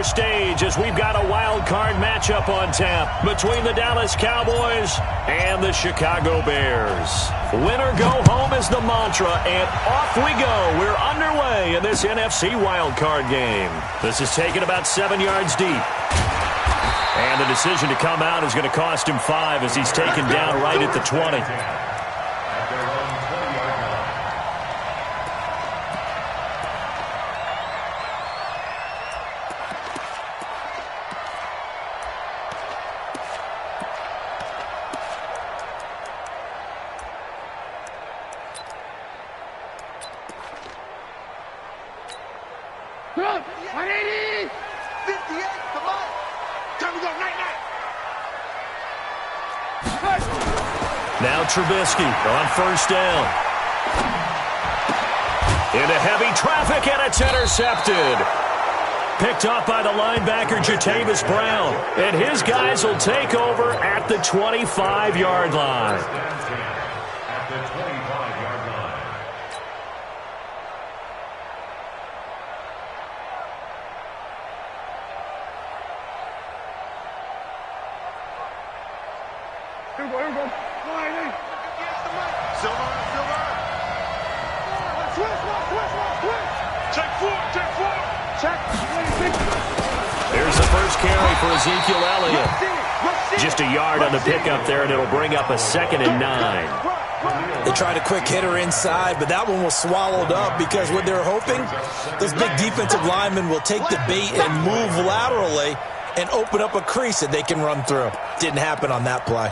stage as we've got a wild card matchup on tap between the Dallas Cowboys and the Chicago Bears. Win or go home is the mantra, and off we go. We're underway in this NFC wild card game. This is taken about 7 yards deep. And the decision to come out is going to cost him 5 as he's taken down right at the 20. Now Trubisky on first down. Into heavy traffic, and it's intercepted. Picked up by the linebacker, Jatavis Brown. And his guys will take over at the 25-yard line. There's the first carry for Ezekiel Elliott. Just a yard on the pickup there, and it'll bring up a 2nd and 9. They tried a quick hitter inside, but that one was swallowed up because what they're hoping, those big defensive linemen will take the bait and move laterally and open up a crease that they can run through. Didn't happen on that play.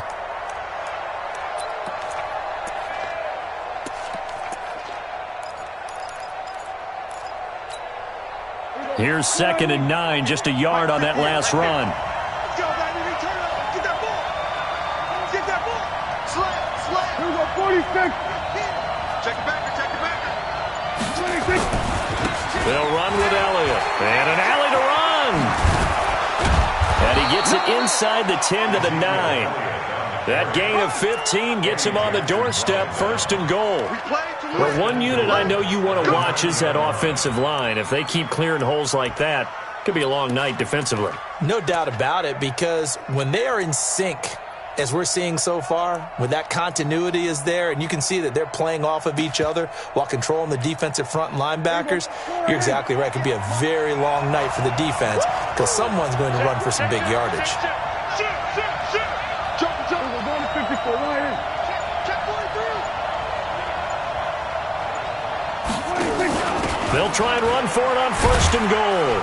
Here's 2nd and 9, just a yard on that last run. Let's go, baby. Return up. Get that ball. Get that ball. Slap. Here we go, 46. Check it back. 26. They'll run with Elliott. And an alley to run. And he gets it inside the 10 to the 9. That gain of 15 gets him on the doorstep, 1st and goal. Well, one unit I know you want to watch is that offensive line. If they keep clearing holes like that, it could be a long night defensively. No doubt about it, because when they are in sync, as we're seeing so far, when that continuity is there, and you can see that they're playing off of each other while controlling the defensive front and linebackers, you're exactly right. It could be a very long night for the defense because someone's going to run for some big yardage. They'll try and run for it on 1st and goal.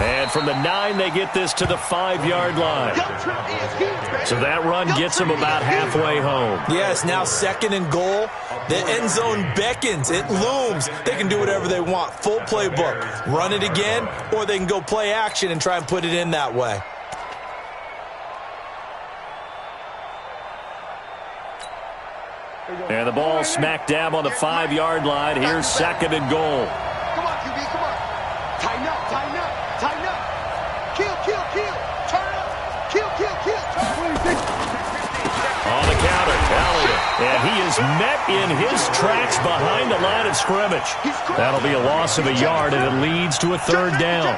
And from the 9, they get this to the 5-yard line. So that run gets them about halfway home. Yes, now 2nd and goal. The end zone beckons. It looms. They can do whatever they want. Full playbook. Run it again, or they can go play action and try and put it in that way. And the ball smack dab on the 5-yard line. Here's 2nd and goal. Come on, QB, come on. Tighten up. Kill. Turn up. Kill. On the counter, Elliott. And he is met in his tracks behind the line of scrimmage. That'll be a loss of a yard, and it leads to a 3rd down.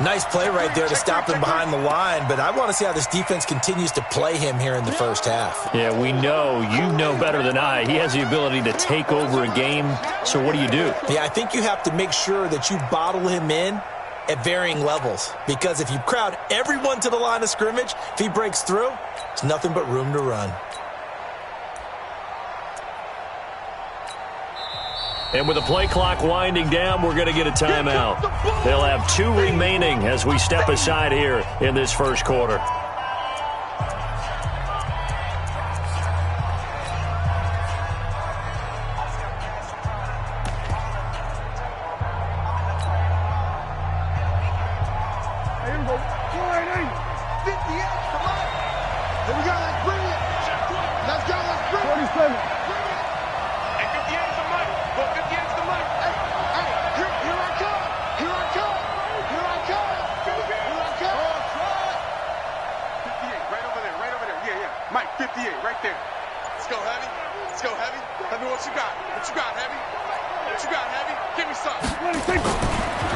Nice play right there to stop him behind the line, but I want to see how this defense continues to play him here in the first half. Yeah, we know. You know better than I. He has the ability to take over a game, so what do you do? Yeah, I think you have to make sure that you bottle him in at varying levels, because if you crowd everyone to the line of scrimmage, if he breaks through, it's nothing but room to run. And with the play clock winding down, we're going to get a timeout. They'll have 2 remaining as we step aside here in this first quarter.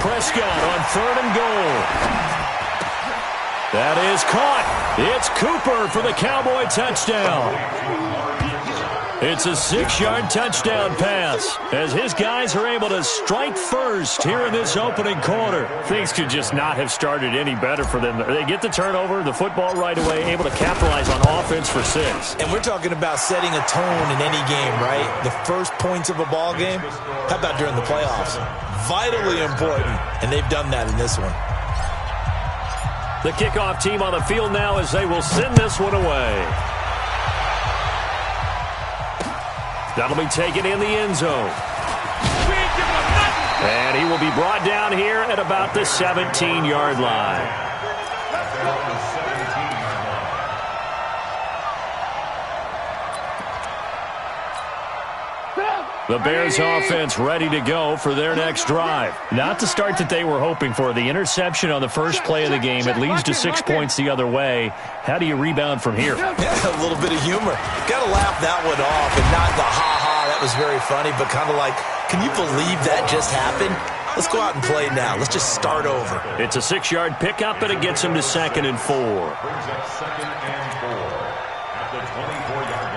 Prescott on 3rd and goal. That is caught. It's Cooper for the Cowboy touchdown. It's a 6-yard touchdown pass as his guys are able to strike first here in this opening quarter. Things could just not have started any better for them. They get the turnover, the football right away, able to capitalize on offense for 6. And we're talking about setting a tone in any game, right? The first points of a ball game. How about during the playoffs? Vitally important, and they've done that in this one. The kickoff team on the field now as they will send this one away. That'll be taken in the end zone. And he will be brought down here at about the 17-yard line. The Bears offense ready to go for their next drive. Not the start that they were hoping for. The interception on the first play of the game. It leads to 6 points the other way. How do you rebound from here? Yeah, a little bit of humor. Got to laugh that one off, and not the ha-ha, that was very funny, but kind of like, can you believe that just happened? Let's go out and play now. Let's just start over. It's a 6-yard pickup, and it gets him to 2nd and 4. Brings up 2nd and 4 at the 24-yard line.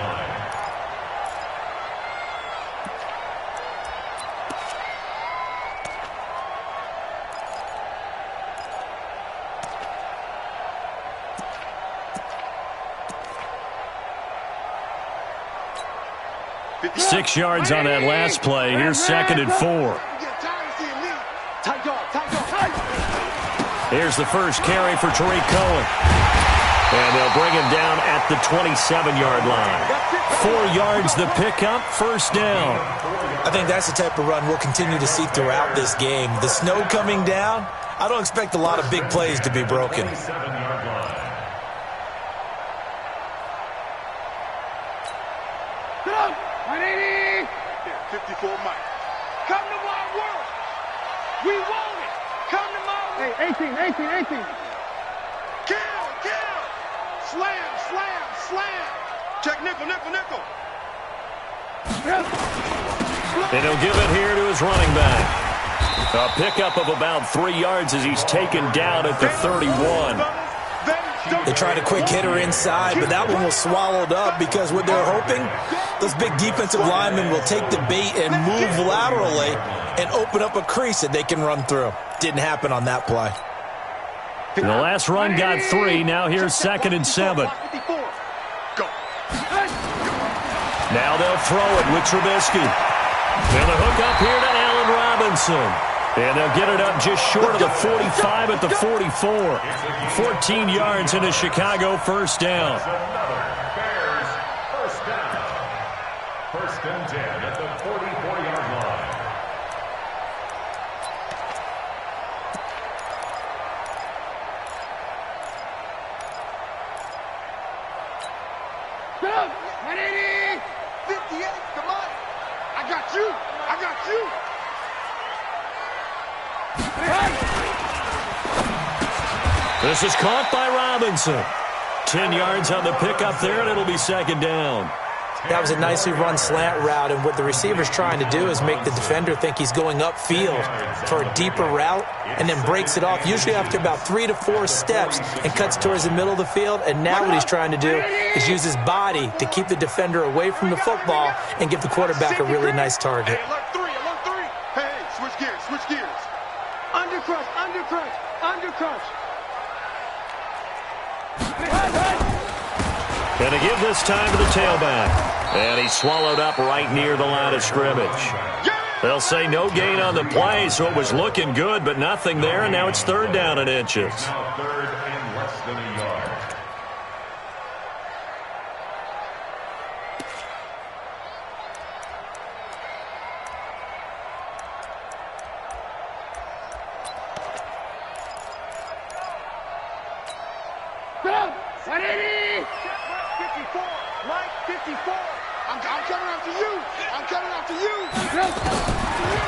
Six yards on that last play. Here's 2nd and 4. Here's the first carry for Tariq Cohen. And they'll bring him down at the 27-yard line. 4 yards the pickup, first down. I think that's the type of run we'll continue to see throughout this game. The snow coming down, I don't expect a lot of big plays to be broken. 54 Mike. Come to my world. We want it. Come to my world. Hey, 18. Kill. Slam. Check nickel. And he'll give it here to his running back. A pickup of about 3 yards as he's taken down at the 31. They tried a quick hitter inside, but that one was swallowed up because what they're hoping, those big defensive linemen will take the bait and move laterally and open up a crease that they can run through. Didn't happen on that play. The last run got 3. Now here's 2nd and 7. Now they'll throw it with Trubisky. And the hook up here to Allen Robinson. And they'll get it up just short of the 45 at the 44. 14 yards into Chicago, first down. Bears, first down. 1st and 10 at the 44-yard line. Go! 180! 58, come on! I got you! This is caught by Robinson. 10 yards on the pickup there, and it'll be 2nd down. That was a nicely run slant route, and what the receiver's trying to do is make the defender think he's going upfield for a deeper route, and then breaks it off, usually after about 3 to 4 steps, and cuts towards the middle of the field. And now what he's trying to do is use his body to keep the defender away from the football and give the quarterback a really nice target. Hey, alert 3. Hey, switch gears. Undercrush. And to give this time to the tailback. And he's swallowed up right near the line of scrimmage. They'll say no gain on the play, so it was looking good, but nothing there, and now it's 3rd down and inches. Now 3rd and less than a yard. Go! 180! 54! Mike, 54! I'm coming after you!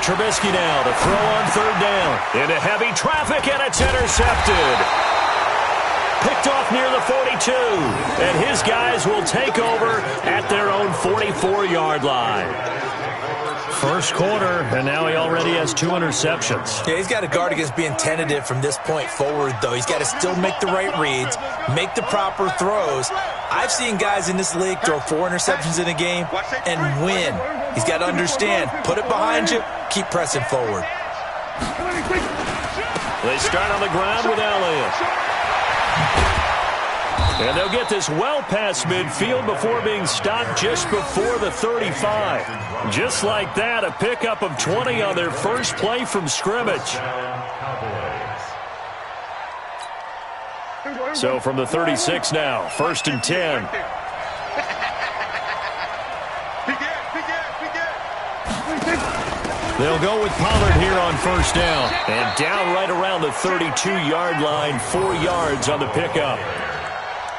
Trubisky now to throw on 3rd down. Into heavy traffic, and it's intercepted. Picked off near the 42. And his guys will take over at their own 44-yard line. First quarter, and now he already has 2 interceptions. Yeah, he's got to guard against being tentative from this point forward, though. He's got to still make the right reads, make the proper throws. I've seen guys in this league throw 4 interceptions in a game and win. He's got to understand, put it behind you, keep pressing forward. They start on the ground with Elliott. And they'll get this well past midfield before being stopped just before the 35. Just like that, a pickup of 20 on their first play from scrimmage. So from the 36 now, 1st and 10. They'll go with Pollard here on 1st down. And down right around the 32-yard line, 4 yards on the pickup.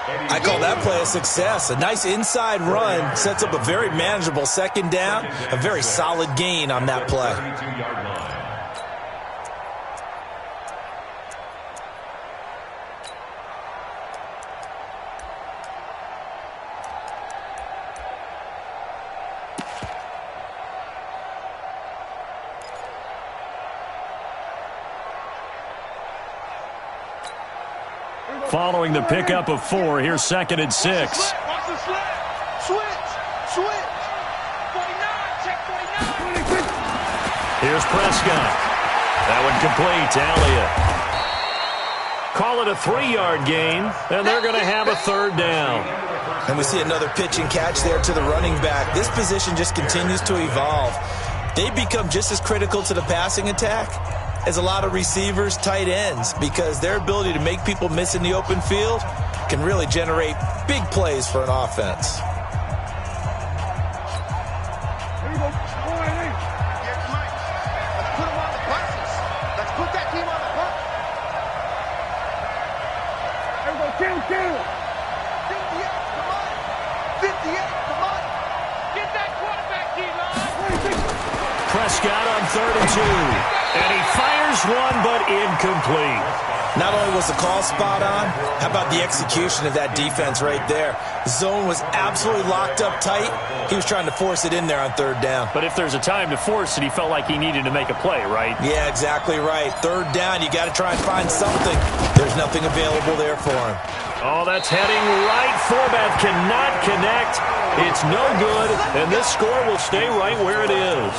I call that play a success. A nice inside run sets up a very manageable 2nd down. A very solid gain on that play. Following the pickup of 4, here's 2nd and 6. Watch the slant. Switch. 49. Check 49. Here's Prescott. That one complete to Elliott. Call it a 3-yard gain, and they're going to have a 3rd down. And we see another pitch and catch there to the running back. This position just continues to evolve. They become just as critical to the passing attack as a lot of receivers, tight ends, because their ability to make people miss in the open field can really generate big plays for an offense. Prescott on 3rd and 2. And he fires one, but incomplete. Not only was the call spot on, how about the execution of that defense right there? The zone was absolutely locked up tight. He was trying to force it in there on 3rd down. But if there's a time to force it, he felt like he needed to make a play, right? Yeah, exactly right. 3rd down, you got to try and find something. There's nothing available there for him. Oh, that's heading right. Forbat cannot connect. It's no good, and this score will stay right where it is.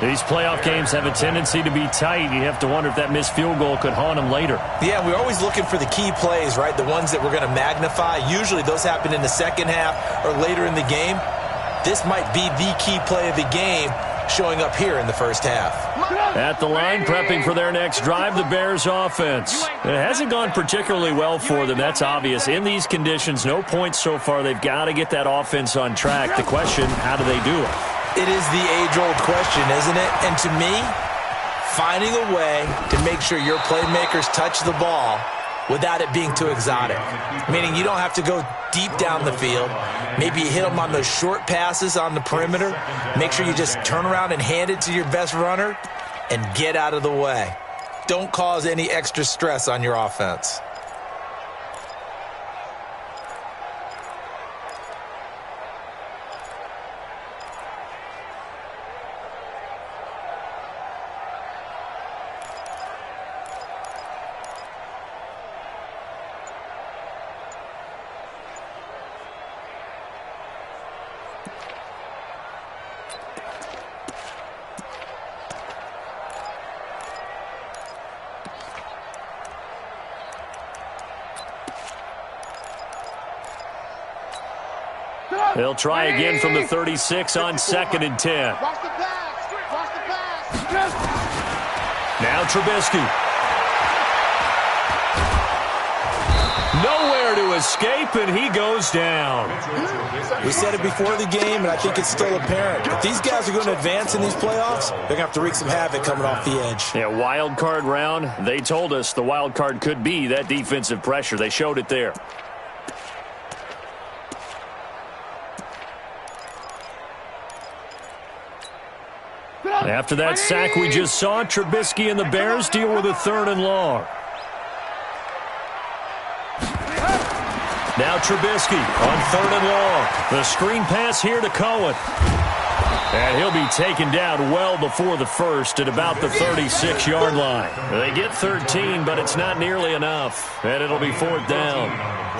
These playoff games have a tendency to be tight. You have to wonder if that missed field goal could haunt them later. Yeah, we're always looking for the key plays, right? The ones that we're going to magnify. Usually those happen in the 2nd half or later in the game. This might be the key play of the game showing up here in the 1st half. At the line, prepping for their next drive, the Bears offense. It hasn't gone particularly well for them. That's obvious. In these conditions, no points so far. They've got to get that offense on track. The question, how do they do it? It is the age-old question, isn't it? And to me, finding a way to make sure your playmakers touch the ball without it being too exotic. Meaning you don't have to go deep down the field. Maybe you hit them on those short passes on the perimeter. Make sure you just turn around and hand it to your best runner and get out of the way. Don't cause any extra stress on your offense. They'll try again from the 36 on 2nd and 10. Watch the pass. Watch the pass. Now Trubisky. Nowhere to escape, and he goes down. We said it before the game, and I think it's still apparent. If these guys are going to advance in these playoffs, they're going to have to wreak some havoc coming off the edge. Yeah, wild card round. They told us the wild card could be that defensive pressure. They showed it there. After that sack we just saw, Trubisky and the Bears deal with a 3rd and long. Now Trubisky on 3rd and long. The screen pass here to Cohen. And he'll be taken down well before the first at about the 36-yard line. They get 13, but it's not nearly enough, and it'll be fourth down.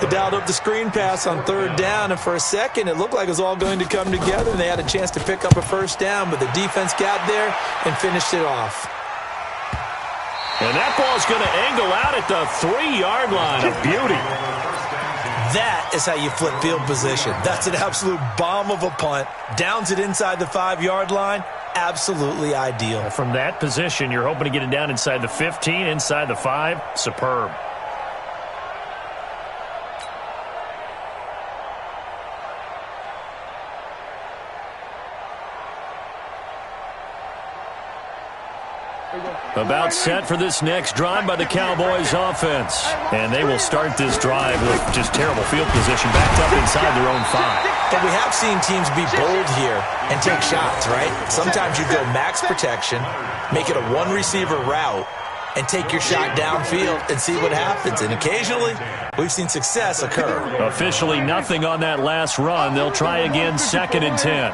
They dialed up the screen pass on third down, and for a second it looked like it was all going to come together, and they had a chance to pick up a first down, but the defense got there and finished it off. And that ball's going to angle out at the 3-yard line. A beauty. That is how you flip field position. That's an absolute bomb of a punt. Downs it inside the 5-yard line. Absolutely ideal. From that position, you're hoping to get it down inside the 15, inside the 5. Superb. About set for this next drive by the Cowboys offense. And they will start this drive with just terrible field position backed up inside their own 5. But we have seen teams be bold here and take shots, right? Sometimes you go max protection, make it a one-receiver route, and take your shot downfield and see what happens. And occasionally, we've seen success occur. Officially nothing on that last run. They'll try again, 2nd and 10.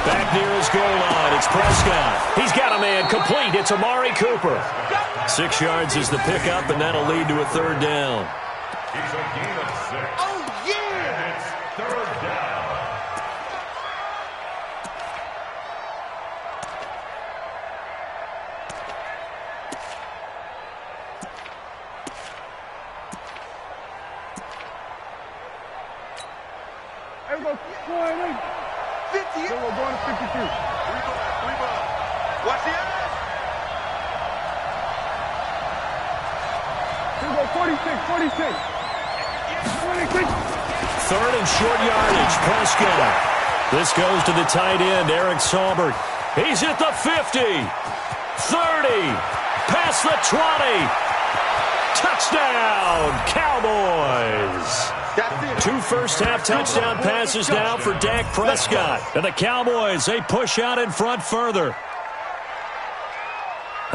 Back near his goal line, it's Prescott. He's got a man complete. It's Amari Cooper. 6 yards is the pickup, and that'll lead to a third down. It's a gain of 6. Oh, yeah! And it's third down. There we go. 50. Then we're going to 52. Rebound. Watch the eyes. Here we go. 46. 3rd and short yardage, Prescott. This goes to the tight end, Eric Saubert. He's at the 50. 30. Past the 20. Touchdown, Cowboys. 2 first-half touchdown passes now for Dak Prescott. And the Cowboys, they push out in front further.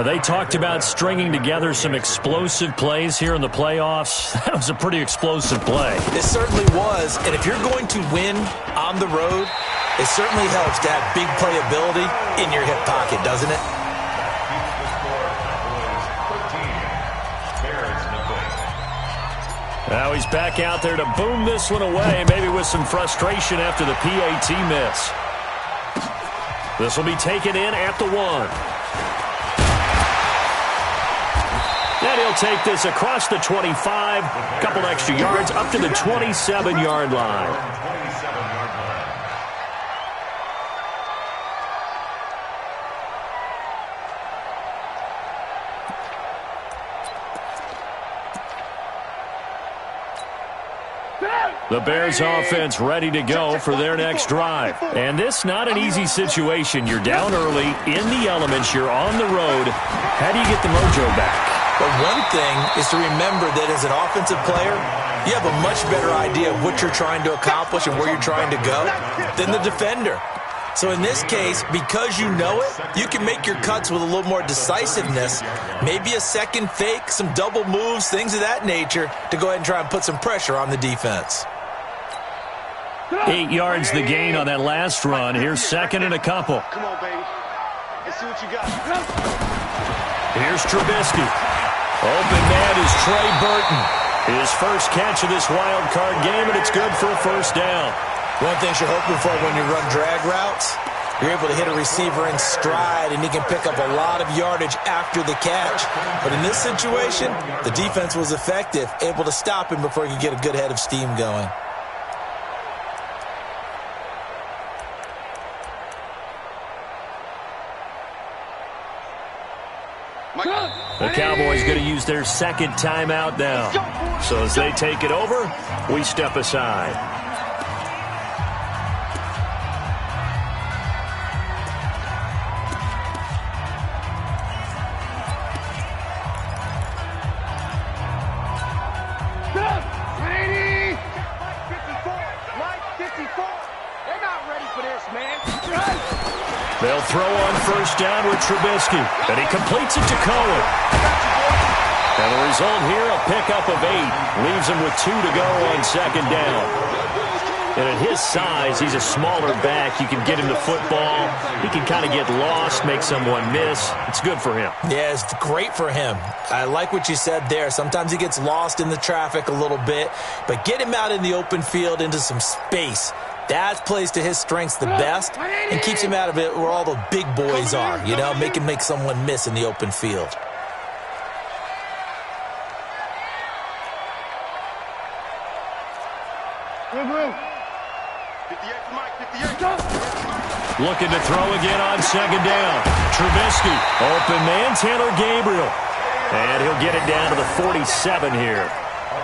They talked about stringing together some explosive plays here in the playoffs. That was a pretty explosive play. It certainly was. And if you're going to win on the road, it certainly helps to have big playability in your hip pocket, doesn't it? Now he's back out there to boom this one away, maybe with some frustration after the PAT miss. This will be taken in at the 1. And he'll take this across the 25, a couple extra yards, up to the 27-yard line. The Bears offense ready to go for their next drive. And this not an easy situation. You're down early, in the elements, you're on the road. How do you get the mojo back? But one thing is to remember that as an offensive player, you have a much better idea of what you're trying to accomplish and where you're trying to go than the defender. So in this case, because you know it, you can make your cuts with a little more decisiveness, maybe a second fake, some double moves, things of that nature, to go ahead and try and put some pressure on the defense. 8 yards the gain on that last run. Here's 2nd and a couple. Come on, baby. Let's see what you got. Here's Trubisky. Open man is Trey Burton. His first catch of this wild card game, and it's good for a first down. One of the things you're hoping for when you run drag routes, you're able to hit a receiver in stride, and he can pick up a lot of yardage after the catch. But in this situation, the defense was effective, able to stop him before he could get a good head of steam going. The Cowboys going to use their second timeout now. So as they take it over, we step aside. They'll throw on first down with Trubisky, and he completes it to Cohen. And the result here, a pickup of 8. Leaves him with 2 to go on second down. And at his size, he's a smaller back. You can get him the football. He can kind of get lost, make someone miss. It's good for him. Yeah, it's great for him. I like what you said there. Sometimes he gets lost in the traffic a little bit, but get him out in the open field into some space. That plays to his strengths the best and keeps him out of it where all the big boys are, you know, make someone miss in the open field. Looking to throw again on second down. Trubisky, open man, Taylor Gabriel. And he'll get it down to the 47 here.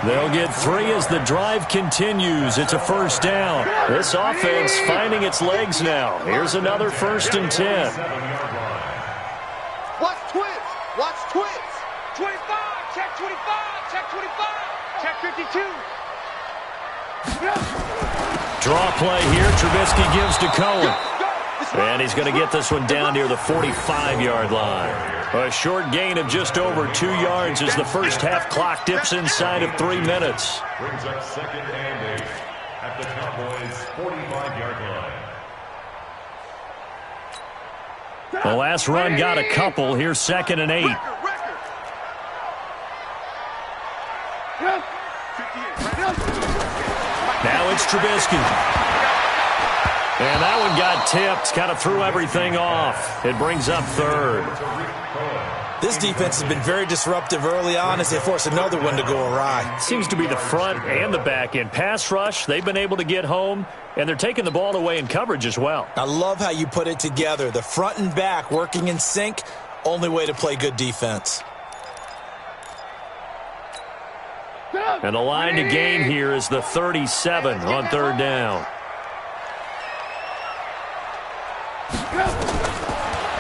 They'll get 3 as the drive continues. It's a first down. This offense finding its legs now. Here's another 1st and 10. Watch twins. Watch twins. 25. Check 25. Check 25. Check 52. Draw play here. Trubisky gives to Cohen. And he's going to get this one down near the 45-yard line. A short gain of just over 2 yards as the first half clock dips inside of 3 minutes. Brings up 2nd and 8 at the Cowboys' 45-yard line. The last run got a couple. Here's 2nd and 8. Now it's Trubisky. And that one got tipped, kind of threw everything off. It brings up 3rd. This defense has been very disruptive early on as they force another one to go awry. Seems to be the front and the back end. Pass rush, they've been able to get home, and they're taking the ball away in coverage as well. I love how you put it together. The front and back working in sync, only way to play good defense. And the line to gain here is the 37 on 3rd down.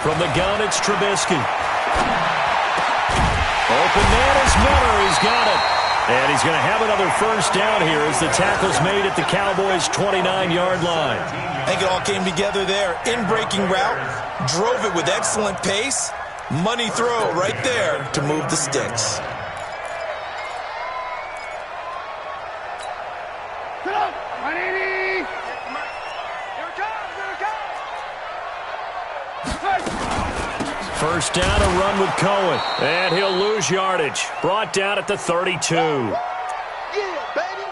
From the gun, it's Trubisky. Open man is Miller. He's got it. And he's going to have another first down here as the tackle's made at the Cowboys' 29-yard line. I think it all came together there. In-breaking route, drove it with excellent pace. Money throw right there to move the sticks. First down, a run with Cohen. And he'll lose yardage. Brought down at the 32. Yeah, baby.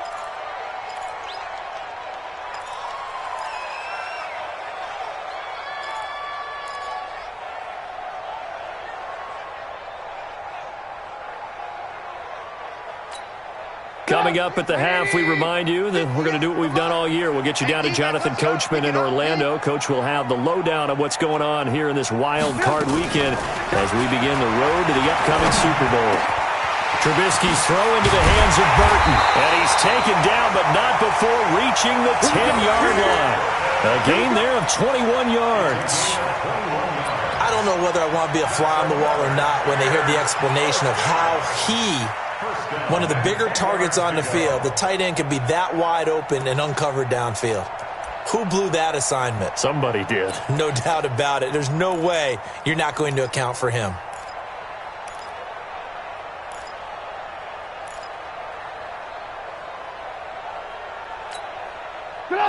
Coming up at the half, we remind you that we're going to do what we've done all year. We'll get you down to Jonathan Coachman in Orlando. Coach will have the lowdown of what's going on here in this wild card weekend as we begin the road to the upcoming Super Bowl. Trubisky's throw into the hands of Burton. And he's taken down, but not before reaching the 10-yard line. A gain there of 21 yards. I don't know whether I want to be a fly on the wall or not when they hear the explanation of how one of the bigger targets on the field, the tight end, can be that wide open and uncovered downfield. Who blew that assignment? Somebody did. No doubt about it. There's no way you're not going to account for him.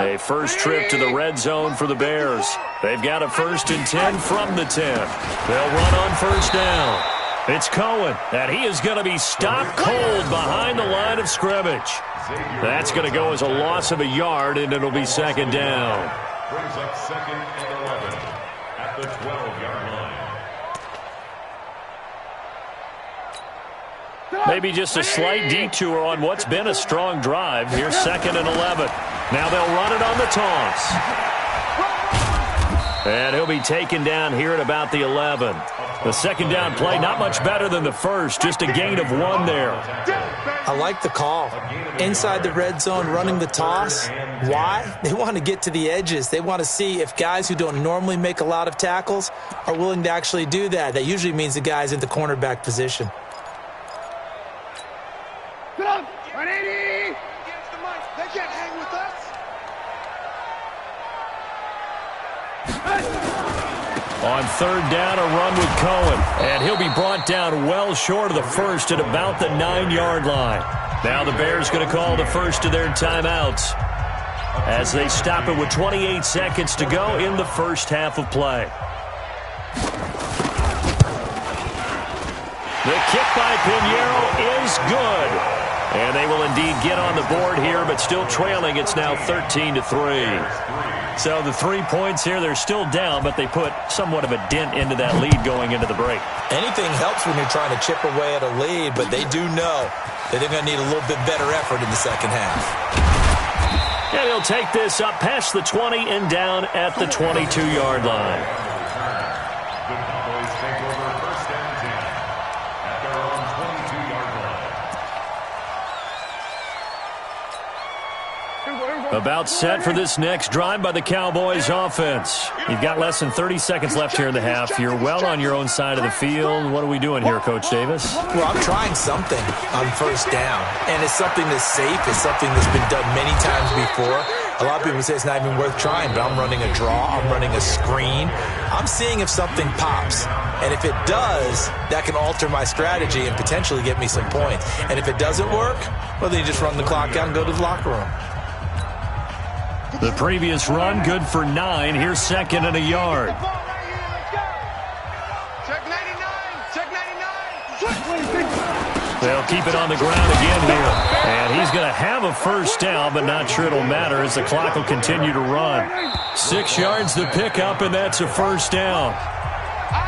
A first trip to the red zone for the Bears. They've got a 1st and 10 from the 10. They'll run on first down. It's Cohen, and he is going to be stopped cold behind the line of scrimmage. That's going to go as a loss of a yard, and it'll be 2nd down. Brings up 2nd and 11 at the 12-yard line. Maybe just a slight detour on what's been a strong drive. Here's 2nd and 11. Now they'll run it on the toss. And he'll be taken down here at about the 11. The 2nd down play, not much better than the first, just a gain of 1 there. I like the call. Inside the red zone, running the toss. Why? They want to get to the edges. They want to see if guys who don't normally make a lot of tackles are willing to actually do that. That usually means the guy's in the cornerback position. Get up! 180! They can't hang with us. On 3rd down, a run with Cohen. And he'll be brought down well short of the first at about the 9-yard line. Now the Bears going to call the first of their timeouts. as they stop it with 28 seconds to go in the first half of play. The kick by Pinheiro is good. And they will indeed get on the board here, but still trailing. It's now 13-3. So the 3 points here, they're still down, but they put somewhat of a dent into that lead going into the break. Anything helps when you're trying to chip away at a lead, but they do know that they're going to need a little bit better effort in the second half. And he'll take this up past the 20 and down at the 22-yard line. The Cowboys take over first and 10 at their own 22-yard line. About set for this next drive by the Cowboys offense. You've got less than 30 seconds left here in the half. You're well on your own side of the field. What are we doing here, Coach Davis? Well, I'm trying something on first down, and it's something that's safe. It's something that's been done many times before. A lot of people say it's not even worth trying, but I'm running a draw. I'm running a screen. I'm seeing if something pops. And if it does, that can alter my strategy and potentially get me some points. And if it doesn't work, well, then you just run the clock out and go to the locker room. The previous run, good for 9. Here's second and a yard. Check 99. Check 99. They'll keep it on the ground again here. And he's going to have a first down, but not sure it'll matter as the clock will continue to run. 6 yards the pickup, and that's a first down.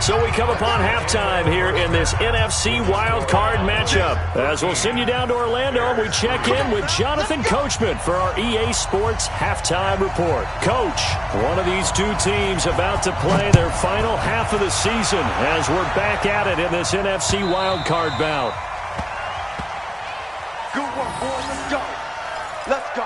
So we come upon halftime here in this NFC wildcard matchup. As we'll send you down to Orlando, we check in with Jonathan Coachman for our EA Sports Halftime Report. Coach, one of these two teams about to play their final half of the season as we're back at it in this NFC wildcard bout. Good work, boys. Let's go. Let's go.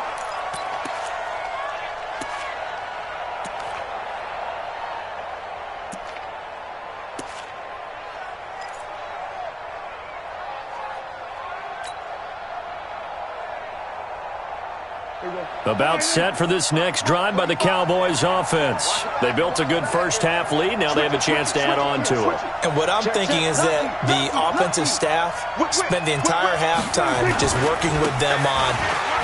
About set for this next drive by the Cowboys offense. They built a good first half lead. Now they have a chance to add on to it. And what I'm thinking is that the offensive staff spent the entire halftime just working with them on,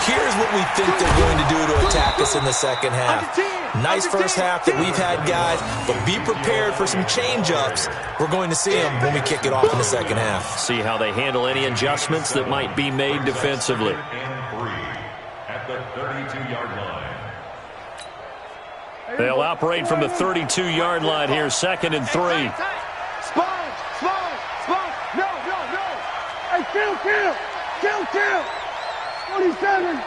here's what we think they're going to do to attack us in the second half. Nice first half that we've had, guys, but be prepared for some change-ups. We're going to see them when we kick it off in the second half. See how they handle any adjustments that might be made defensively. At the 32-yard line. They'll operate from the 32-yard line here, second and 3. Spine. No. Hey, kill. 27.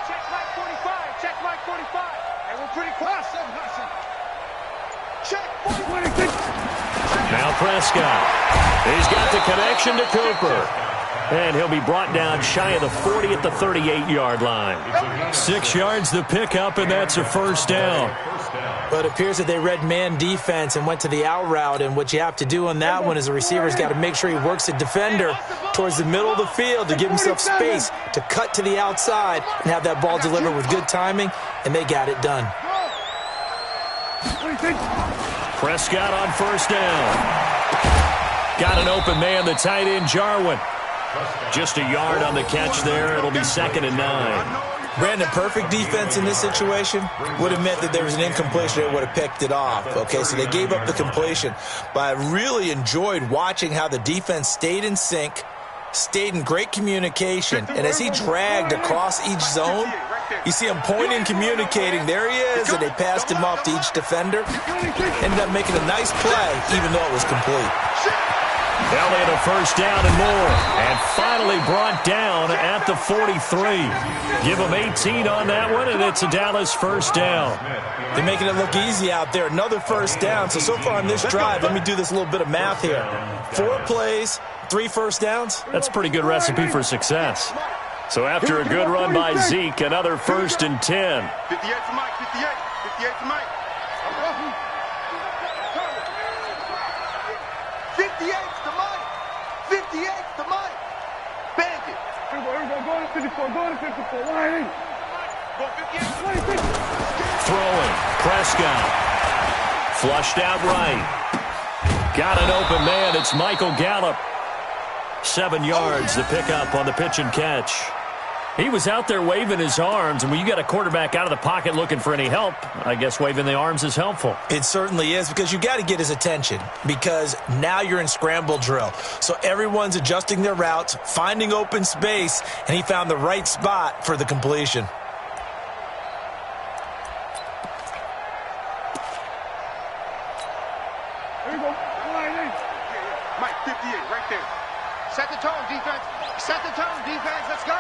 Check Mike 45. Hey, we're pretty close. Check 46. Now Prescott. He's got the connection to Cooper. And he'll be brought down shy of the 40 at the 38-yard line. 6 yards the pickup, and that's a first down. But it appears that they read man defense and went to the out route, and what you have to do on that one is the receiver's got to make sure he works the defender towards the middle of the field to give himself space to cut to the outside and have that ball delivered with good timing, and they got it done. Prescott on first down. Got an open man, the tight end, Jarwin. Just a yard on the catch there. It'll be second and 9. Brandon, perfect defense in this situation would have meant that there was an incompletion. They would have picked it off. Okay, so they gave up the completion. But I really enjoyed watching how the defense stayed in sync, stayed in great communication. And as he dragged across each zone, you see him pointing, communicating. There he is, and they passed him off to each defender. Ended up making a nice play, even though it was complete. Elliott a first down and more. And finally brought down at the 43. Give them 18 on that one, and it's a Dallas first down. They're making it look easy out there. Another first down. So far on this drive, let me do this little bit of math here. 4 plays, 3 first downs. That's a pretty good recipe for success. So after a good run by Zeke, another first and 10. 58 to Mike. 58 to Mike. 58 to Mike. Bang it. Go to 54. Line in. Go 58. Throwing. Prescott. Flushed out right. Got an open man. It's Michael Gallup. 7 yards, the pickup on the pitch and catch. He was out there waving his arms, and when you got a quarterback out of the pocket looking for any help, I guess waving the arms is helpful. It certainly is, because you got to get his attention, because now you're in scramble drill. So everyone's adjusting their routes, finding open space, and he found the right spot for the completion. There you go. Mike, 58, right there. Set the tone, defense. Set the tone, defense. Let's go.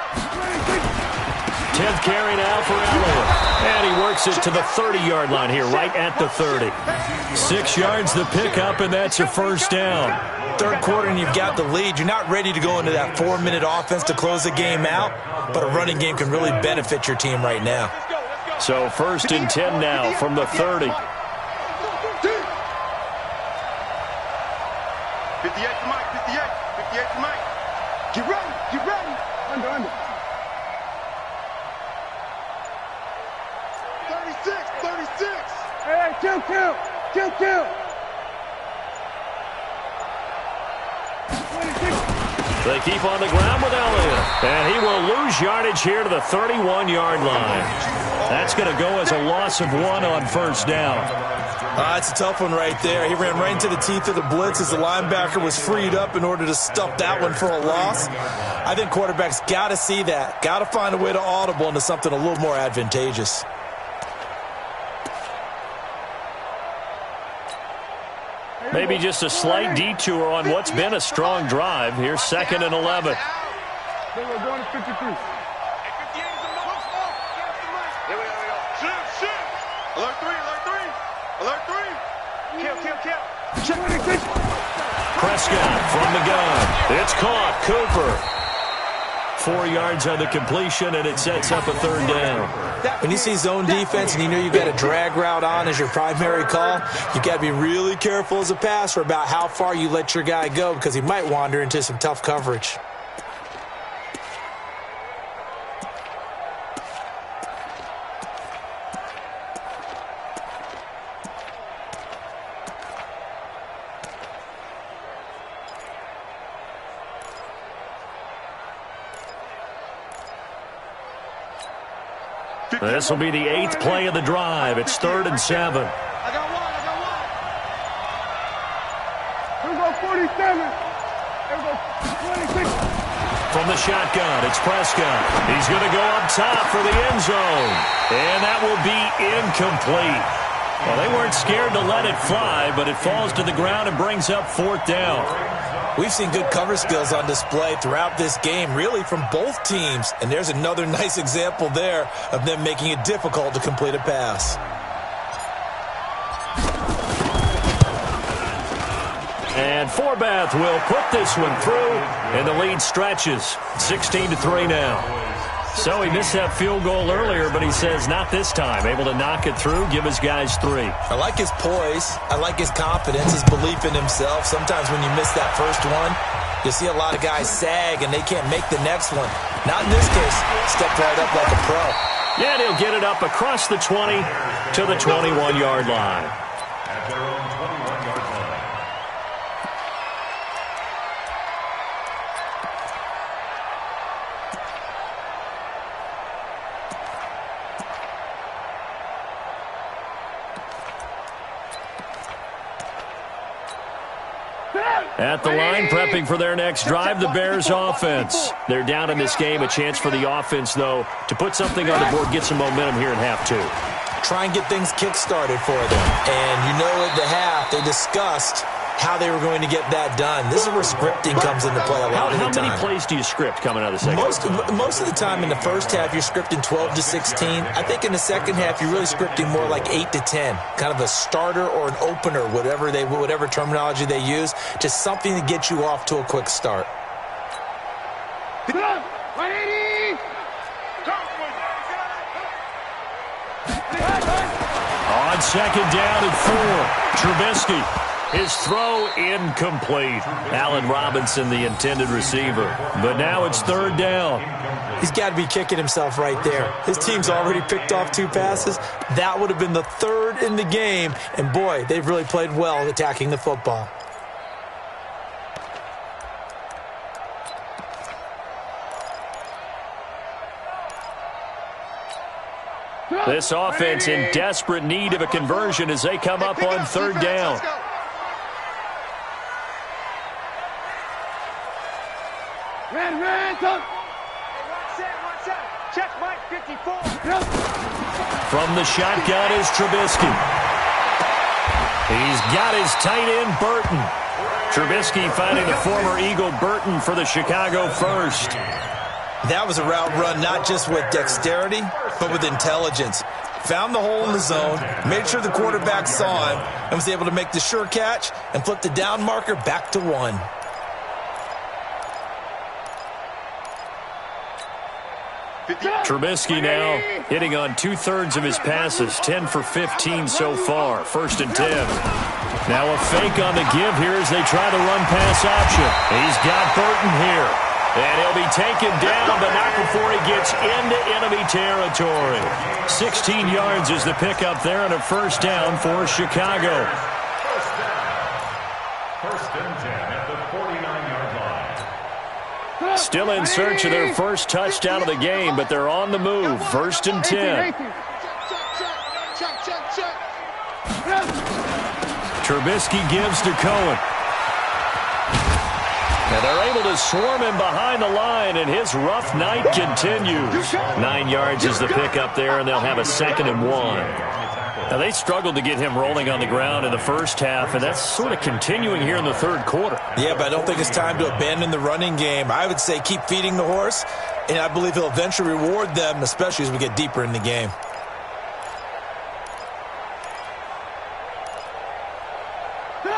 10th carry now for Elliott. And he works it to the 30-yard line here, right at the 30. 6 yards the pickup, and that's a first down. Third quarter, and you've got the lead. You're not ready to go into that 4-minute offense to close the game out, but a running game can really benefit your team right now. So 1st and 10 now from the 30. 58 to Mike, 58 to Mike. Get ready, get ready. Under. 36. Hey, kill. They keep on the ground with Elliott. And he will lose yardage here to the 31-yard line. That's going to go as a loss of 1 on first down. It's a tough one right there. He ran right into the teeth of the blitz as the linebacker was freed up in order to stuff that one for a loss. I think quarterbacks got to see that. Got to find a way to audible into something a little more advantageous. Maybe just a slight detour on what's been a strong drive. Here's 2nd and 11. Then we're going to 53. Here we go. Shoot. Alert 3. Kill. Prescott from the gun. It's caught. Cooper. 4 yards on the completion, and it sets up a third down. When you see zone defense and you know you've got a drag route on as your primary call, you got to be really careful as a passer about how far you let your guy go, because he might wander into some tough coverage. This will be the 8th play of the drive. It's 3rd and 7. I got one. Here we go, 47. Here we go, 26. From the shotgun, it's Prescott. He's going to go up top for the end zone. And that will be incomplete. Well, they weren't scared to let it fly, but it falls to the ground and brings up 4th down. We've seen good cover skills on display throughout this game, really from both teams. And there's another nice example there of them making it difficult to complete a pass. And Forbath will put this one through, and the lead stretches. 16-3 now. So he missed that field goal earlier, but he says not this time. Able to knock it through, give his guys 3. I like his poise. I like his confidence, his belief in himself. Sometimes when you miss that first one, you see a lot of guys sag and they can't make the next one. Not in this case. Stepped right up like a pro. Yeah, and he'll get it up across the 20 to the 21-yard line. At their own 21-yard line. At the line, prepping for their next drive, the Bears offense. They're down in this game. A chance for the offense, though, to put something on the board, get some momentum here in half 2. Try and get things kick-started for them. And you know at the half, they discussed how they were going to get that done. This is where scripting comes into play a lot of the time. How many plays do you script coming out of the second? Most of the time in the first half, you're scripting 12 to 16. I think in the second half, you're really scripting more like 8 to 10. Kind of a starter or an opener, whatever terminology they use. Just something to get you off to a quick start. Get up! 180! On second down and 4, Trubisky. His throw incomplete. Allen Robinson, the intended receiver. But now it's 3rd down. He's got to be kicking himself right there. His team's already picked off 2 passes. That would have been the 3rd in the game. And, boy, they've really played well attacking the football. This offense in desperate need of a conversion as they come up on third down. Check Mike 54. From the shotgun is Trubisky. He's got his tight end, Burton. Trubisky finding the former Eagle Burton for the Chicago first. That was a route run not just with dexterity, but with intelligence. Found the hole in the zone, made sure the quarterback saw him, and was able to make the sure catch and flip the down marker back to 1. Trubisky now hitting on 2/3 of his passes, 10 for 15 so far. 1st and 10. Now a fake on the give here as they try the run-pass option. He's got Burton here. And he'll be taken down, but not before he gets into enemy territory. 16 yards is the pickup there and a 1st down for Chicago. First and 10 at the 49-yard line. Still in search of their first touchdown of the game, but they're on the move. 1st and 10. Trubisky gives to Cohen. And they're able to swarm him behind the line, and his rough night continues. 9 yards is the pickup there, and they'll have a 2nd and 1. Now, they struggled to get him rolling on the ground in the first half, and that's sort of continuing here in the third quarter. Yeah, but I don't think it's time to abandon the running game. I would say keep feeding the horse, and I believe he'll eventually reward them, especially as we get deeper in the game.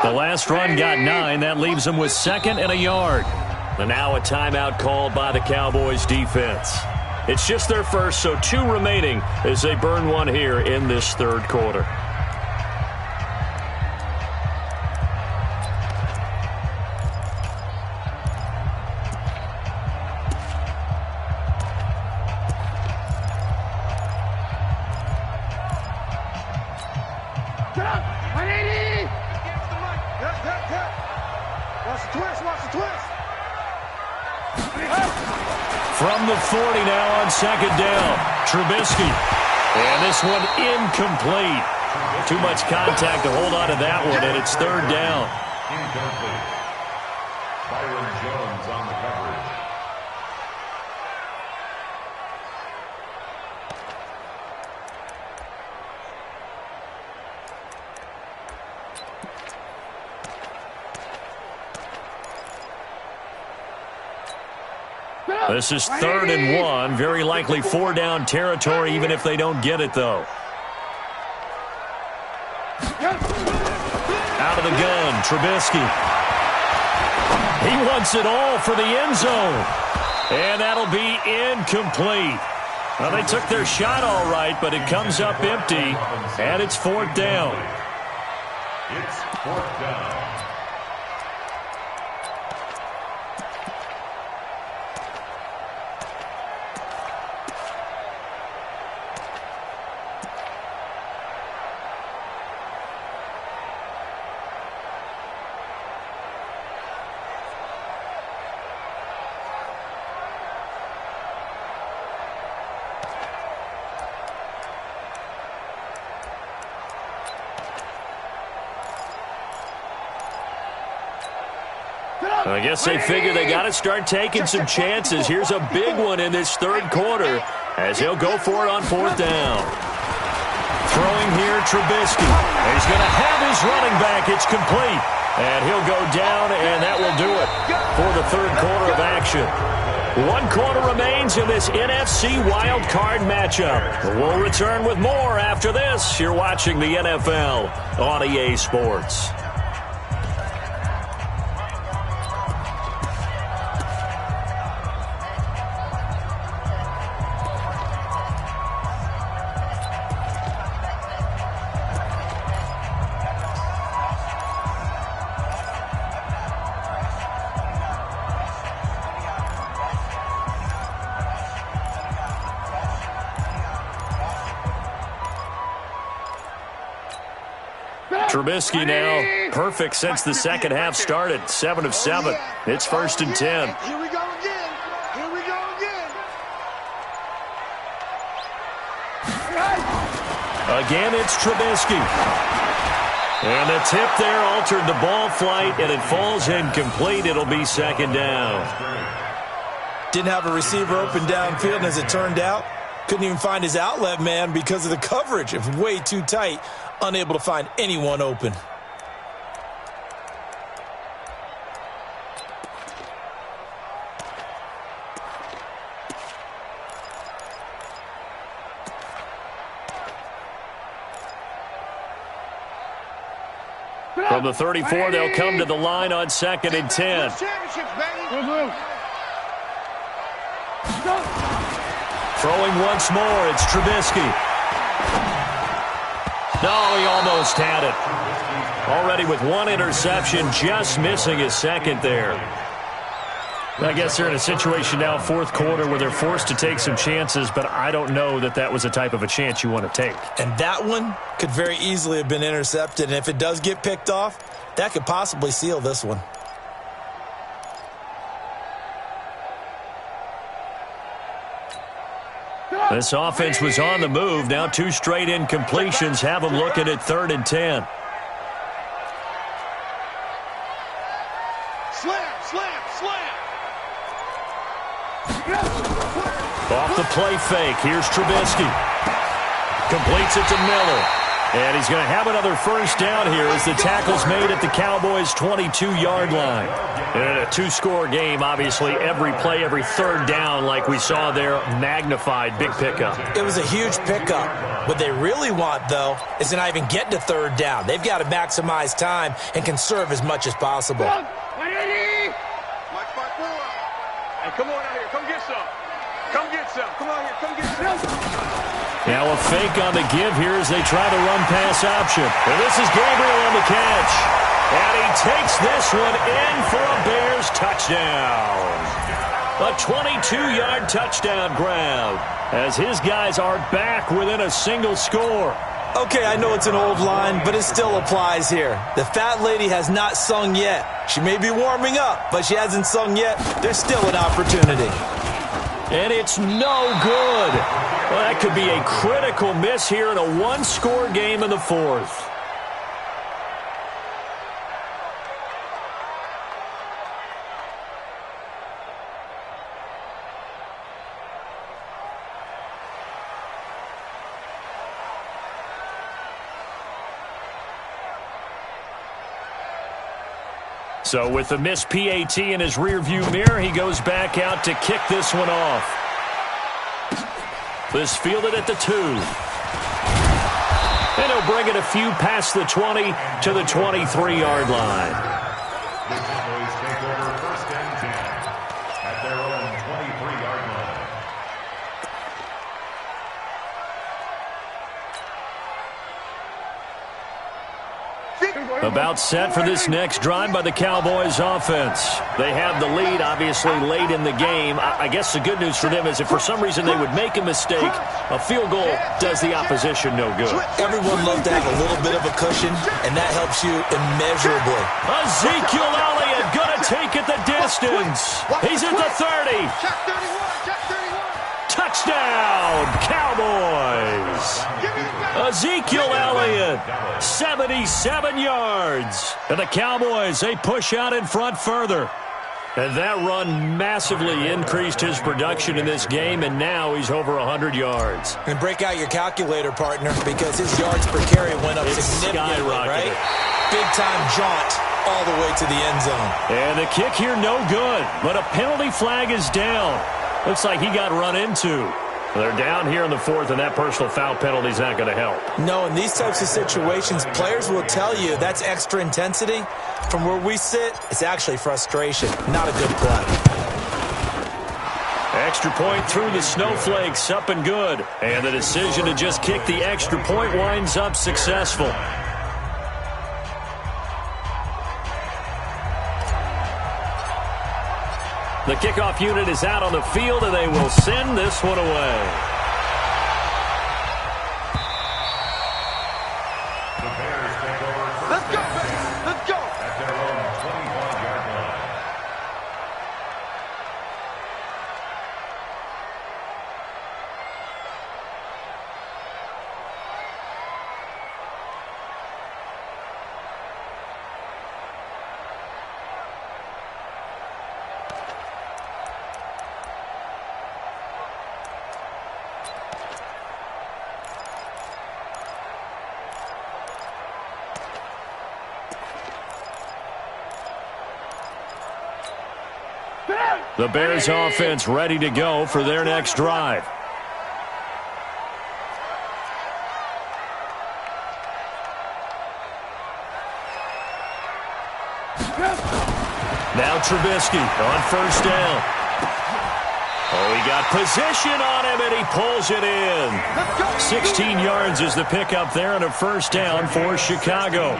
The last run got 9. That leaves them with 2nd and a yard. And now a timeout called by the Cowboys defense. It's just their first, so 2 remaining as they burn one here in this third quarter. From the 40 now on 2nd down. Trubisky. And this one incomplete. Too much contact to hold on to that one, and it's 3rd down. Incomplete. Byron Jones on the coverage. This is 3rd and 1. Very likely 4-down territory, even if they don't get it, though. Out of the gun, Trubisky. He wants it all for the end zone. And that'll be incomplete. Well, they took their shot all right, but it comes up empty, and it's 4th down. It's 4th down. I guess they figure they got to start taking some chances. Here's a big one in this third quarter as he'll go for it on 4th down. Throwing here, Trubisky. He's going to have his running back. It's complete. And he'll go down, and that will do it for the third quarter of action. 1 quarter remains in this NFC Wild Card matchup. We'll return with more after this. You're watching the NFL on EA Sports. Trubisky now perfect since the second half started. 7 of 7. It's 1st and 10. Here we go again. Here we go again. Again, it's Trubisky. And the tip there altered the ball flight, and it falls incomplete. It'll be second down. Didn't have a receiver open downfield, and as it turned out, couldn't even find his outlet man because of the coverage. It was way too tight, unable to find anyone open. From the 34, they'll come to the line on 2nd and 10. Throwing once more, it's Trubisky. No, he almost had it. Already with one interception, just missing his second there. I guess they're in a situation now, fourth quarter, where they're forced to take some chances, but I don't know that that was the type of a chance you want to take. And that one could very easily have been intercepted, and if it does get picked off, that could possibly seal this one. This offense was on the move. Now 2 straight incompletions have them looking at 3rd and 10. Off the play fake. Here's Trubisky. Completes it to Miller. And he's going to have another first down here as the tackle's made at the Cowboys' 22-yard line. And in a 2-score game, obviously, every play, every 3rd down, like we saw there, magnified, big pickup. It was a huge pickup. What they really want, though, is to not even get to 3rd down. They've got to maximize time and conserve as much as possible. Hey, come on out here. Come get some. Come get some. Come on here. Come get some. Now a fake on the give here as they try the run-pass option. And this is Gabriel on the catch. And he takes this one in for a Bears touchdown. A 22-yard touchdown grab as his guys are back within a single score. Okay, I know it's an old line, but it still applies here. The fat lady has not sung yet. She may be warming up, but she hasn't sung yet. There's still an opportunity. And it's no good. Well, that could be a critical miss here in a 1-score game in the 4th. So with the missed PAT in his rearview mirror, he goes back out to kick this one off. This fielded at the 2. And he'll bring it a few past the 20 to the 23-yard line. The Cowboys take over 1st and 10 at their own 23-yard line. About set for this next drive by the Cowboys offense. They have the lead, obviously, late in the game. I guess the good news for them is if for some reason they would make a mistake, a field goal does the opposition no good. Everyone loves to have a little bit of a cushion, and that helps you immeasurably. Ezekiel Elliott going to take it the distance. He's at the 30. Check 31. Check 31. Touchdown, Cowboys. Ezekiel Elliott, 77 yards. And the Cowboys, they push out in front further. And that run massively increased his production in this game, and now he's over 100 yards. And break out your calculator, partner, because his yards per carry went up significantly, right? Big-time jaunt all the way to the end zone. And the kick here, no good. But a penalty flag is down. Looks like he got run into. They're down here in the 4th, and that personal foul penalty is not going to help. No, in these types of situations, players will tell you that's extra intensity. From where we sit, it's actually frustration. Not a good play. Extra point through the snowflakes, up and good. And the decision to just kick the extra point winds up successful. The kickoff unit is out on the field, and they will send this one away. The Bears take over 1st Let's go, and 10 baby. Let's go. at their own 25-yard line. The Bears offense ready to go for their next drive. Now Trubisky on first down. Oh, he got position on him, and he pulls it in. 16 yards is the pickup there on a first down for Chicago.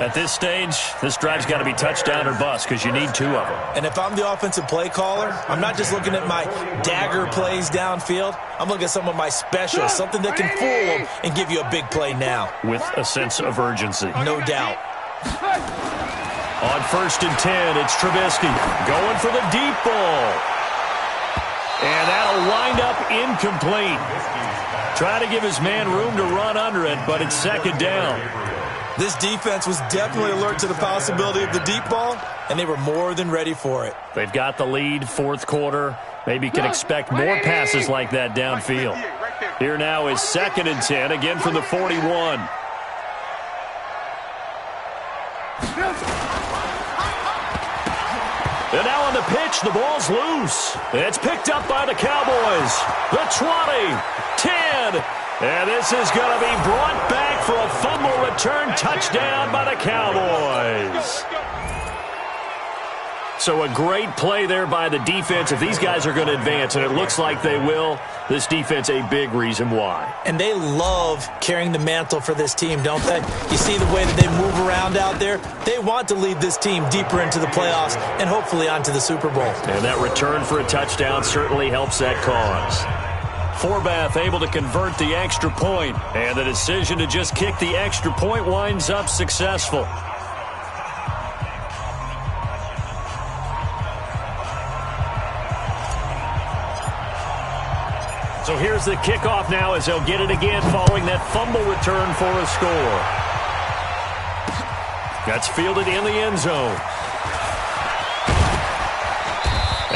At this stage, this drive's got to be touchdown or bust because you need 2 of them. And if I'm the offensive play caller, I'm not just looking at my dagger plays downfield. I'm looking at some of my specials, something that can fool them and give you a big play now. With a sense of urgency. No doubt. On first and 10, it's Trubisky going for the deep ball. And that'll wind up incomplete. Try to give his man room to run under it, but it's second down. This defense was definitely alert to the possibility of the deep ball, and they were more than ready for it. They've got the lead, fourth quarter. Maybe can expect more passes like that downfield. Here now is second and 10, again from the 41. And now on the pitch, the ball's loose. It's picked up by the Cowboys. The 20, 10, and this is going to be brought back for a fumble return touchdown by the Cowboys. So a great play there by the defense. If these guys are going to advance, and it looks like they will, this defense a big reason why. And they love carrying the mantle for this team, don't they? You see the way that they move around out there? They want to lead this team deeper into the playoffs and hopefully onto the Super Bowl. And that return for a touchdown certainly helps that cause. Forbath able to convert the extra point, and the decision to just kick the extra point winds up successful. So here's the kickoff now as they'll get it again following that fumble return for a score. That's fielded in the end zone.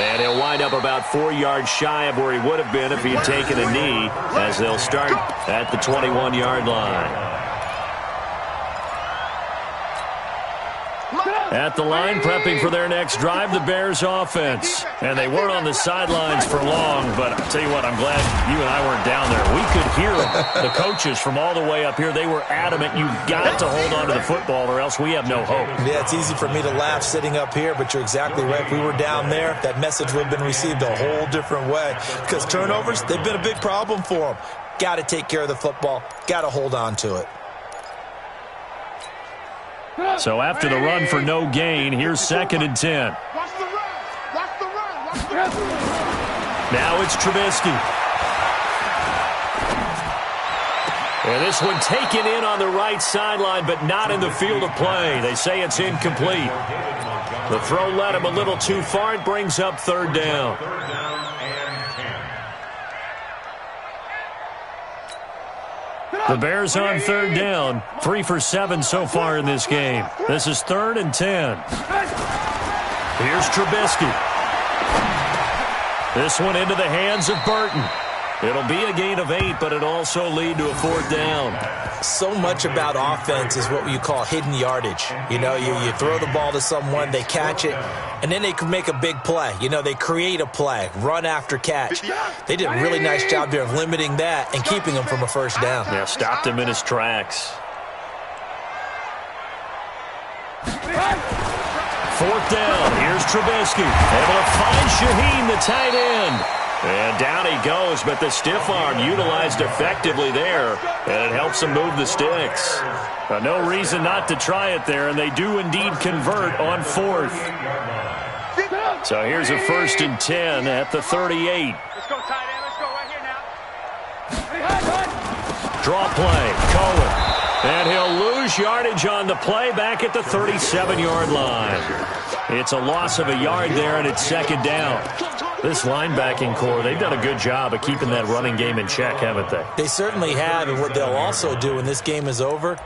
And he'll wind up about 4 yards shy of where he would have been if he had taken a knee, as they'll start at the 21-yard line. At the line, prepping for their next drive, the Bears offense. And they weren't on the sidelines for long, but I'll tell you what, I'm glad you and I weren't down there. We could hear them. The coaches from all the way up here, they were adamant, you've got to hold on to the football or else we have no hope. Yeah, it's easy for me to laugh sitting up here, but you're exactly right. If we were down there, that message would have been received a whole different way. Because turnovers, they've been a big problem for them. Got to take care of the football. Got to hold on to it. So after the run for no gain, here's second and 10. Watch the run. Watch the run. Watch the run. Now it's Trubisky. And this one taken in on the right sideline, but not in the field of play. They say it's incomplete. The throw led him a little too far. It brings up third down. The Bears on third down, 3 for 7 so far in this game. This is third and 10. Here's Trubisky. This one into the hands of Burton. It'll be a gain of 8, but it also lead to a fourth down. So much about offense is what you call hidden yardage. You know, you throw the ball to someone, they catch it, and then they can make a big play. You know, they create a play, run after catch. They did a really nice job there of limiting that and keeping him from a first down. Yeah, stopped him in his tracks. Fourth down. Here's Trubisky. Able to find Shaheen, the tight end. And down he goes, but the stiff arm utilized effectively there, and it helps him move the sticks. No reason not to try it there, and they do indeed convert on fourth. So here's a first and 10 at the 38. Let's go, tight end. Let's go right here now. Draw play, Cohen. And he'll lose yardage on the play back at the 37-yard line. It's a loss of a yard there, and it's second down. This linebacking core, they've done a good job of keeping that running game in check, haven't they? They certainly have, and what they'll also do when this game is over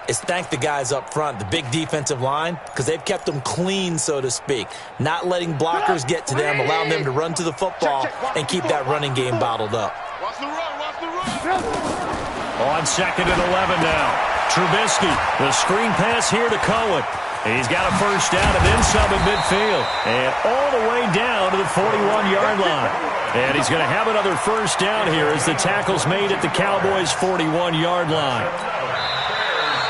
is thank the guys up front, the big defensive line, because they've kept them clean, so to speak. Not letting blockers get to them, allowing them to run to the football and keep that running game bottled up. Watch the run. Watch the run. On second and 11 now. Trubisky, the screen pass here to Cohen. He's got a first down and then some in midfield. And all the way down 41-yard line. And he's going to have another first down here as the tackle's made at the Cowboys' 41-yard line.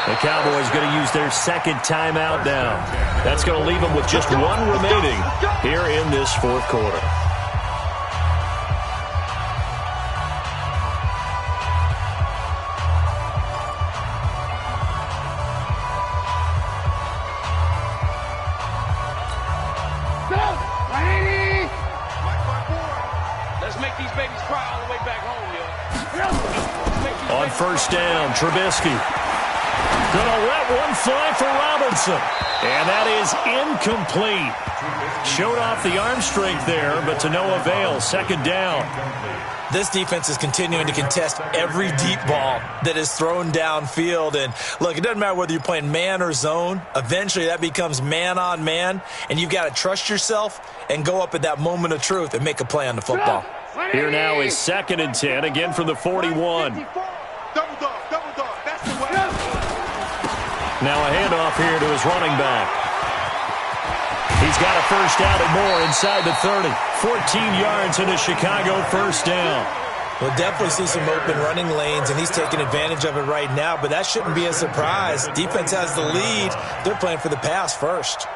The Cowboys going to use their second timeout now. That's going to leave them with just one remaining here in this fourth quarter. On first down, Trubisky. Gonna let one fly for Robinson. And that is incomplete. Showed off the arm strength there, but to no avail. Second down. This defense is continuing to contest every deep ball that is thrown downfield. And, look, it doesn't matter whether you're playing man or zone. Eventually, that becomes man-on-man, and you've got to trust yourself and go up at that moment of truth and make a play on the football. Here now is 2nd and 10, again from the 41. Double dog, that's the way. Now a handoff here to his running back. He's got a first down and more inside the 30. 14 yards and a Chicago first down. We'll definitely see some open running lanes, and he's taking advantage of it right now, but that shouldn't be a surprise. Defense has the lead. They're playing for the pass first.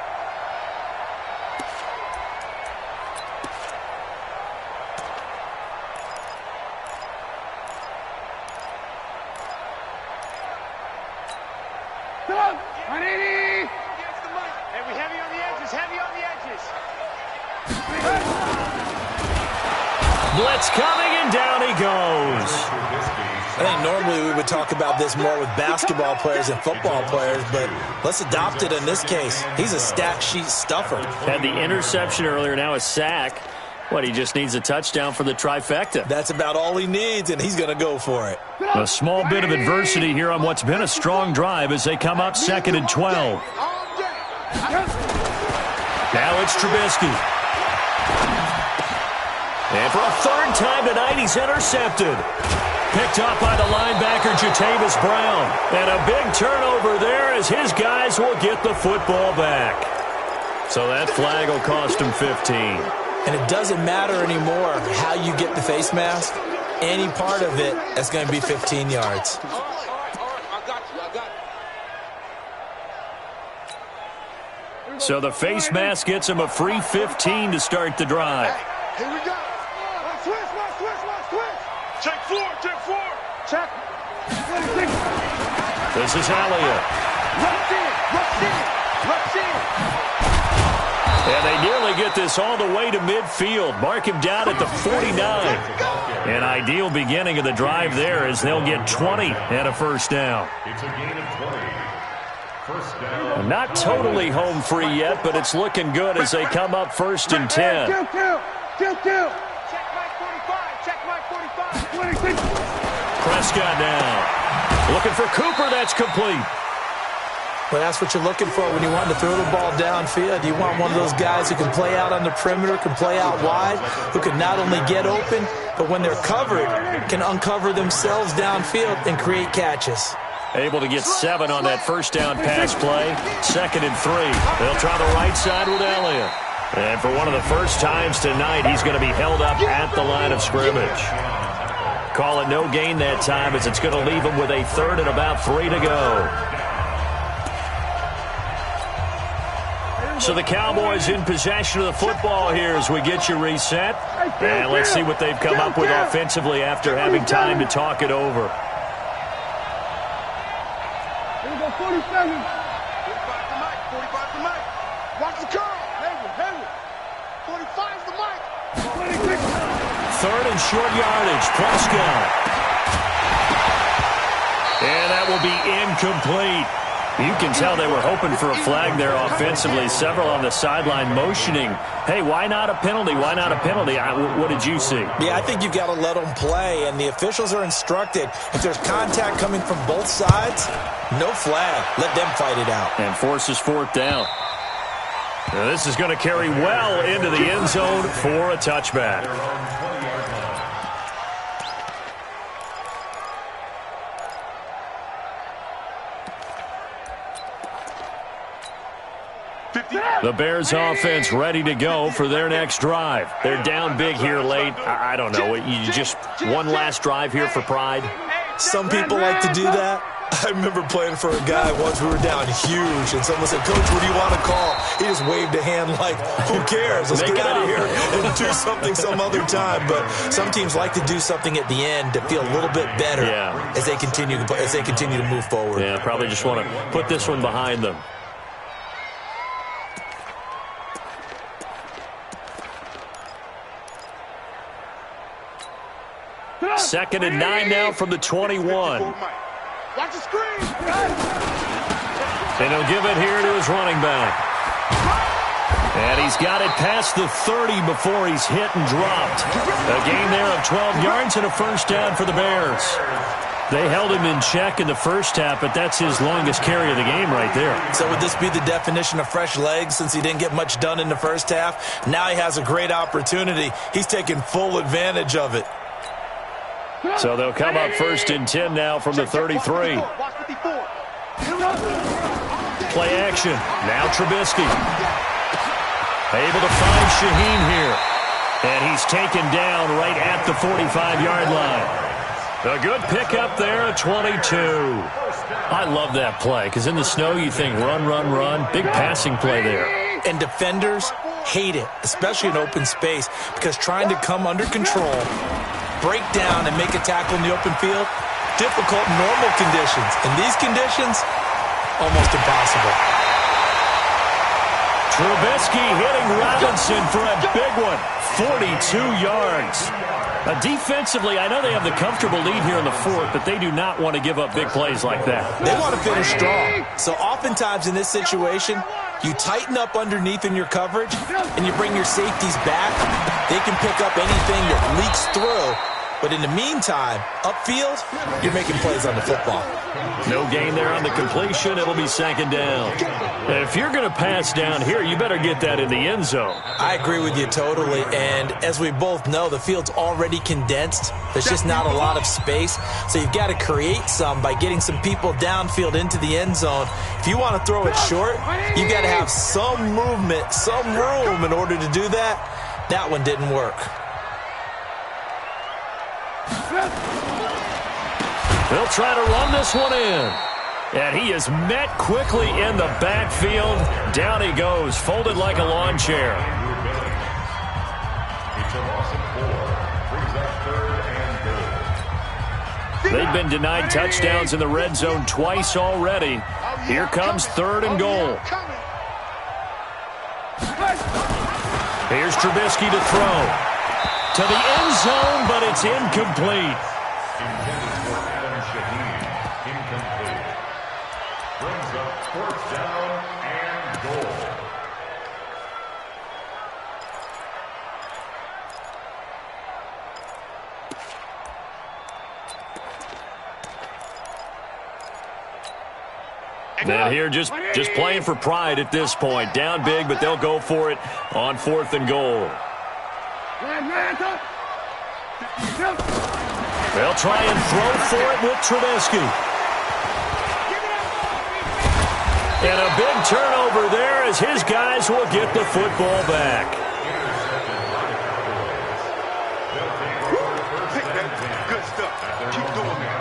Blitz coming, and down he goes. I think normally we would talk about this more with basketball players and football players, but let's adopt it in this case. He's a stat sheet stuffer. Had the interception earlier, now a sack. What, he just needs a touchdown for the trifecta. That's about all he needs, and he's going to go for it. A small bit of adversity here on what's been a strong drive as they come up 2nd and 12. Now it's Trubisky. And for a third time tonight, he's intercepted. Picked up by the linebacker, Jatavis Brown. And a big turnover there as his guys will get the football back. So that flag will cost him 15. And it doesn't matter anymore how you get the face mask. Any part of it is going to be 15 yards. I got you. So the face mask gets him a free 15 to start the drive. Here we go. Switch. Check four. Check. This is Elliott. Rush in. And they nearly get this all the way to midfield. Mark him down at the 49. An ideal beginning of the drive there as they'll get 20 and a first down. It's a gain of 20. First down. Not totally home free yet, but it's looking good as they come up 1st and 10. Kill. Check my 45. Prescott now. Looking for Cooper. That's complete. Well, that's what you're looking for when you want to throw the ball downfield. You want one of those guys who can play out on the perimeter, can play out wide, who can not only get open, but when they're covered, can uncover themselves downfield and create catches. Able to get 7 on that first down pass play. 2nd and 3. They'll try the right side with Elliott. And for one of the first times tonight, he's going to be held up at the line of scrimmage. Call it no gain that time as it's going to leave him with a 3rd and about 3 to go. So the Cowboys in possession of the football here as we get you reset. And let's see what they've come up with offensively after having time to talk it over. Here we go, 47. 45 to Mike. Watch the curl. Heavy. 45 to Mike. 26. 3rd and short yardage. Prescott. And that will be incomplete. You can tell they were hoping for a flag there offensively. Several on the sideline motioning, hey, why not a penalty? Why not a penalty? What did you see? Yeah, I think you've got to let them play, and the officials are instructed. If there's contact coming from both sides, no flag. Let them fight it out. And forces 4th down. Now this is going to carry well into the end zone for a touchback. 50. The Bears offense ready to go for their next drive. They're down big here late. I don't know. You just one last drive here for pride? Some people like to do that. I remember playing for a guy once. We were down huge, and someone said, "Coach, what do you want to call?" He just waved a hand like, "Who cares? Let's get out of here and do something some other time." But some teams like to do something at the end to feel a little bit better as they continue to move forward. Yeah, probably just want to put this one behind them. Second and 9 now from the 21. Watch the screen. And he'll give it here to his running back. And he's got it past the 30 before he's hit and dropped. A gain there of 12 yards and a first down for the Bears. They held him in check in the first half, but that's his longest carry of the game right there. So would this be the definition of fresh legs since he didn't get much done in the first half? Now he has a great opportunity. He's taking full advantage of it. So they'll come up first and 10 now from the 33. Play action. Now Trubisky. Able to find Shaheen here. And he's taken down right at the 45-yard line. A good pickup there at 22. I love that play because in the snow you think run, run, run. Big passing play there. And defenders hate it, especially in open space, because trying to come under control, break down, and make a tackle in the open field, difficult in normal conditions. In these conditions, almost impossible. Trubisky hitting Robinson for a big one. 42 yards. Defensively, I know they have the comfortable lead here in the fourth, but they do not want to give up big plays like that. They want to finish strong. So oftentimes in this situation, you tighten up underneath in your coverage, and you bring your safeties back. They can pick up anything that leaks through. But in the meantime, upfield, you're making plays on the football. No gain there on the completion. It'll be second down. And if you're going to pass down here, you better get that in the end zone. I agree with you totally. And as we both know, the field's already condensed. There's just not a lot of space. So you've got to create some by getting some people downfield into the end zone. If you want to throw it short, you've got to have some movement, some room in order to do that. That one didn't work. They'll try to run this one in. And he is met quickly in the backfield. Down he goes, folded like a lawn chair. They've been denied touchdowns in the red zone twice already. Here comes third and goal. Here's Trubisky to throw. To the end zone, but it's incomplete. Intended for Adam Shaheen. Incomplete. Brings up fourth down and goal. And here just playing for pride at this point. Down big, but they'll go for it on fourth and goal. They'll try and throw for it with Trubisky. And a big turnover there as his guys will get the football back. Good stuff. Keep doing that.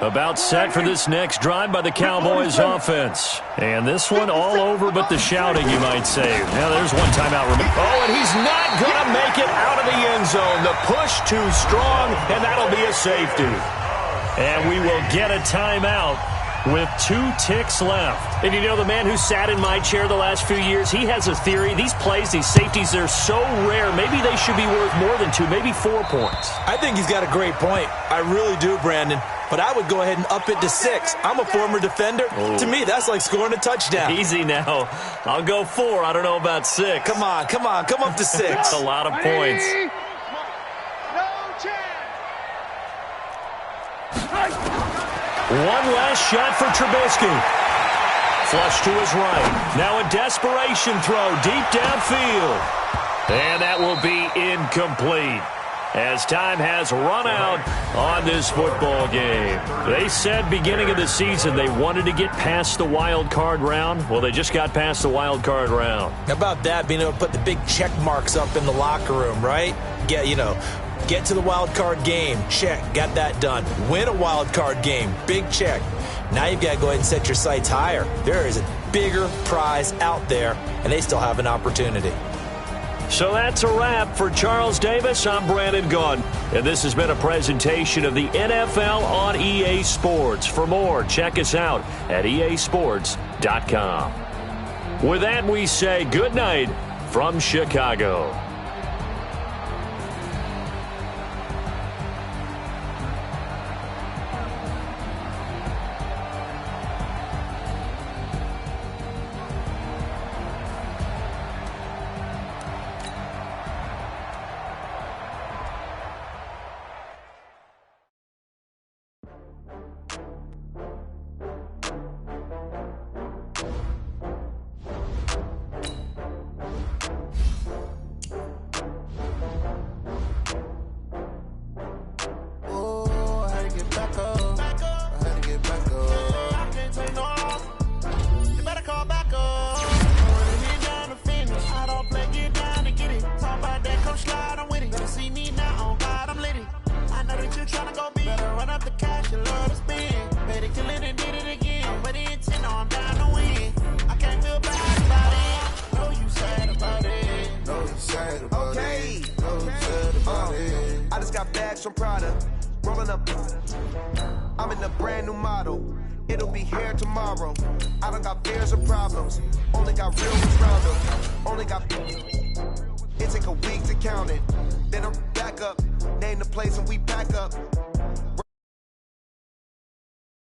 About set for this next drive by the Cowboys offense. And this one all over but the shouting, you might say. Now there's one timeout. Oh, and he's not going to make it out of the end zone. The push too strong, and that'll be a safety. And we will get a timeout with 2 ticks left. And you know, the man who sat in my chair the last few years, he has a theory. These plays, these safeties, they're so rare. Maybe they should be worth more than 2, maybe 4 points. I think he's got a great point. I really do, Brandon. But I would go ahead and up it to 6. I'm a former defender. Oh. To me, that's like scoring a touchdown. Easy now. I'll go 4. I don't know about 6. Come on. Come up to 6. That's a lot of points. One last shot for Trubisky. Flush to his right. Now a desperation throw deep downfield. And that will be incomplete, as time has run out on this football game. They said beginning of the season they wanted to get past the wild card round. Well, they just got past the wild card round. How about that, being able to put the big check marks up in the locker room, right? Get to the wild card game. Check. Got that done. Win a wild card game. Big check. Now you've got to go ahead and set your sights higher. There is a bigger prize out there, and they still have an opportunity. So that's a wrap for Charles Davis. I'm Brandon Gaudin, and this has been a presentation of the NFL on EA Sports. For more, check us out at easports.com. With that, we say good night from Chicago. I'm in a brand new model. It'll be here tomorrow. I don't got fears or problems. Only got real ones round them. Only got. It take a week to count it. Then I'm back up. Name the place and we pack up.